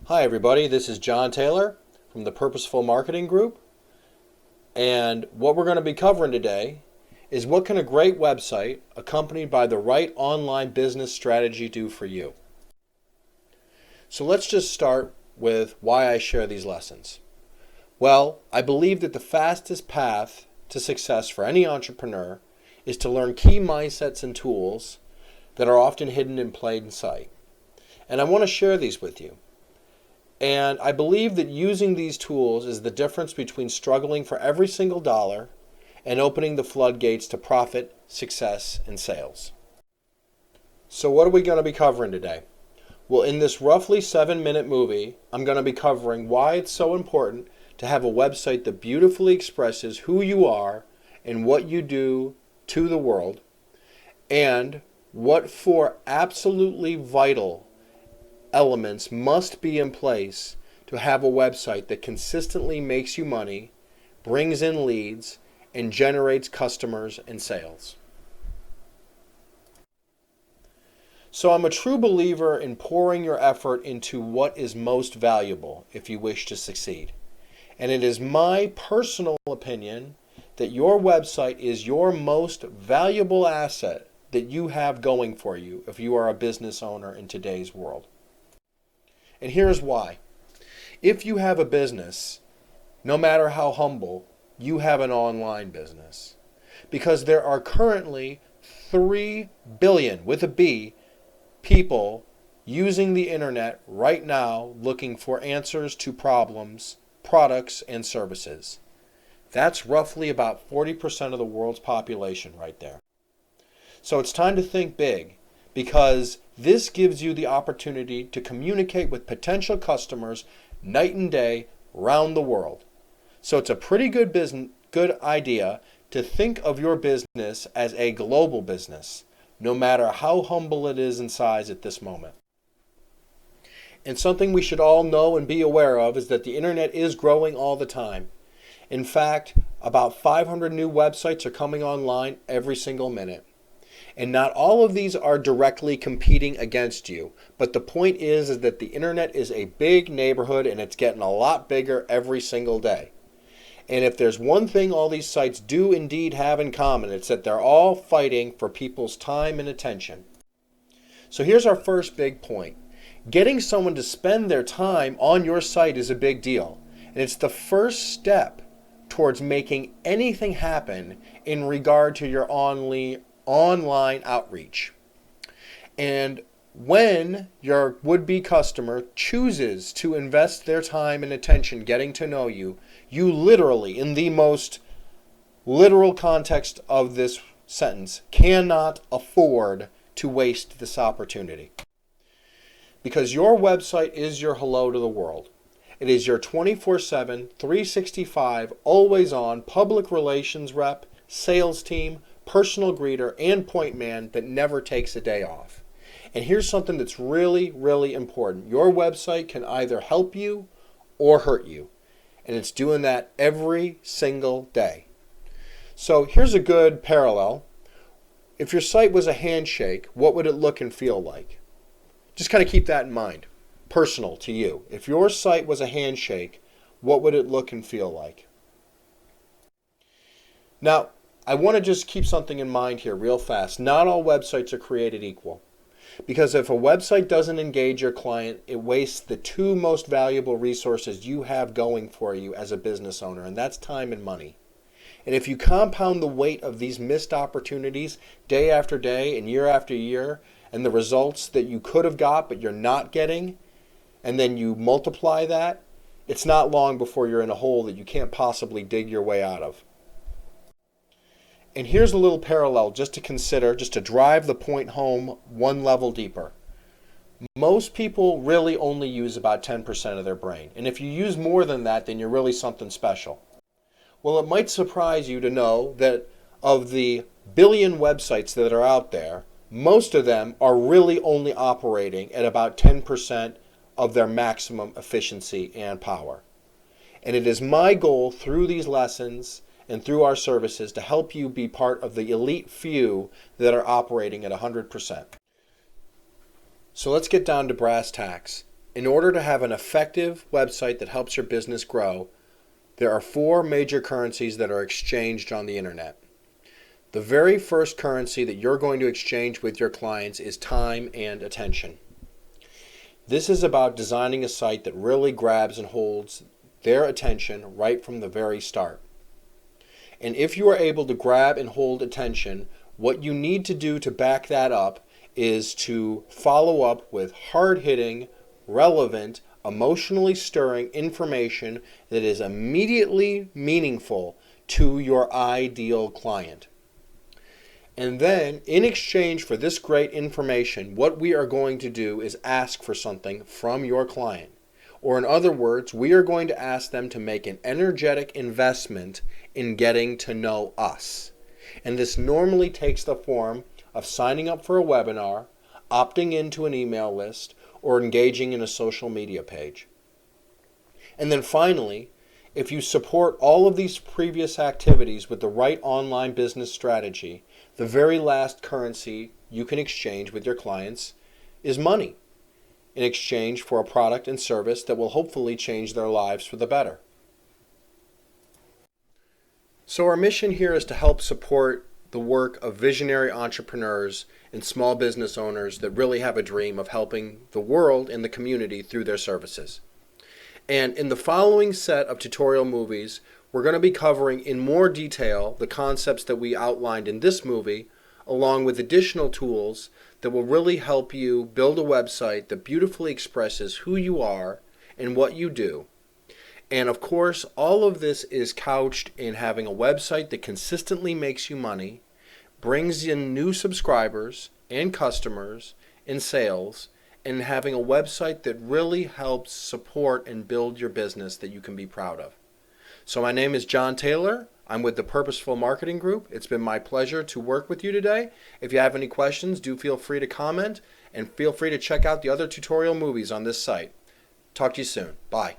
Hi everybody, this is John Taylor from the Purposeful Marketing Group, and what we're going to be covering today is what can a great website accompanied by the right online business strategy do for you. So let's just start with why I share these lessons. Well, I believe that the fastest path to success for any entrepreneur is to learn key mindsets and tools that are often hidden in plain sight. And I want to share these with you. And I believe that using these tools is the difference between struggling for every single dollar and opening the floodgates to profit, success, and sales. So what are we going to be covering today? Well, in this roughly 7-minute movie, I'm going to be covering why it's so important to have a website that beautifully expresses who you are and what you do to the world, and what four absolutely vital elements must be in place to have a website that consistently makes you money, brings in leads, and generates customers and sales. So I'm a true believer in pouring your effort into what is most valuable if you wish to succeed. And it is my personal opinion that your website is your most valuable asset that you have going for you if you are a business owner in today's world. And here's why. If you have a business, no matter how humble, you have an online business. Because there are currently 3 billion, with a B, people using the internet right now looking for answers to problems, products, and services. That's roughly about 40% of the world's population right there. So it's time to think big, because this gives you the opportunity to communicate with potential customers night and day around the world. So it's a pretty good idea to think of your business as a global business, no matter how humble it is in size at this moment. And something we should all know and be aware of is that the internet is growing all the time. In fact, about 500 new websites are coming online every single minute. And not all of these are directly competing against you. But the point is that the internet is a big neighborhood, and it's getting a lot bigger every single day. And if there's one thing all these sites do indeed have in common, it's that they're all fighting for people's time and attention. So here's our first big point. Getting someone to spend their time on your site is a big deal. And it's the first step towards making anything happen in regard to your online outreach. And when your would-be customer chooses to invest their time and attention getting to know you, you literally, in the most literal context of this sentence, cannot afford to waste this opportunity. Because your website is your hello to the world. It is your 24/7, 365, always-on public relations rep, sales team, personal greeter, and point man that never takes a day off. And here's something that's really, really important. Your website can either help you or hurt you. And it's doing that every single day. So here's a good parallel. If your site was a handshake, what would it look and feel like? Just kind of keep that in mind. Personal to you. If your site was a handshake, what would it look and feel like? Now, I want to just keep something in mind here real fast. Not all websites are created equal. Because if a website doesn't engage your client, it wastes the two most valuable resources you have going for you as a business owner, and that's time and money. And if you compound the weight of these missed opportunities day after day and year after year, and the results that you could have got but you're not getting, and then you multiply that, it's not long before you're in a hole that you can't possibly dig your way out of. And here's a little parallel just to consider, just to drive the point home one level deeper. Most people really only use about 10% of their brain. And if you use more than that, then you're really something special. Well, it might surprise you to know that of the billion websites that are out there, most of them are really only operating at about 10% of their maximum efficiency and power. And it is my goal through these lessons and through our services to help you be part of the elite few that are operating at 100%. So let's get down to brass tacks. In order to have an effective website that helps your business grow, there are 4 major currencies that are exchanged on the internet. The very first currency that you're going to exchange with your clients is time and attention. This is about designing a site that really grabs and holds their attention right from the very start. And if you are able to grab and hold attention, what you need to do to back that up is to follow up with hard-hitting, relevant, emotionally stirring information that is immediately meaningful to your ideal client. And then, in exchange for this great information, what we are going to do is ask for something from your client. Or in other words, we are going to ask them to make an energetic investment in getting to know us. And this normally takes the form of signing up for a webinar, opting into an email list, or engaging in a social media page. And then finally, if you support all of these previous activities with the right online business strategy, the very last currency you can exchange with your clients is money, in exchange for a product and service that will hopefully change their lives for the better. So our mission here is to help support the work of visionary entrepreneurs and small business owners that really have a dream of helping the world and the community through their services. And in the following set of tutorial movies, we're going to be covering in more detail the concepts that we outlined in this movie, along with additional tools that will really help you build a website that beautifully expresses who you are and what you do. And of course, all of this is couched in having a website that consistently makes you money, brings in new subscribers and customers and sales, and having a website that really helps support and build your business that you can be proud of. So my name is John Taylor. I'm with the Purposeful Marketing Group. It's been my pleasure to work with you today. If you have any questions, do feel free to comment, and feel free to check out the other tutorial movies on this site. Talk to you soon. Bye.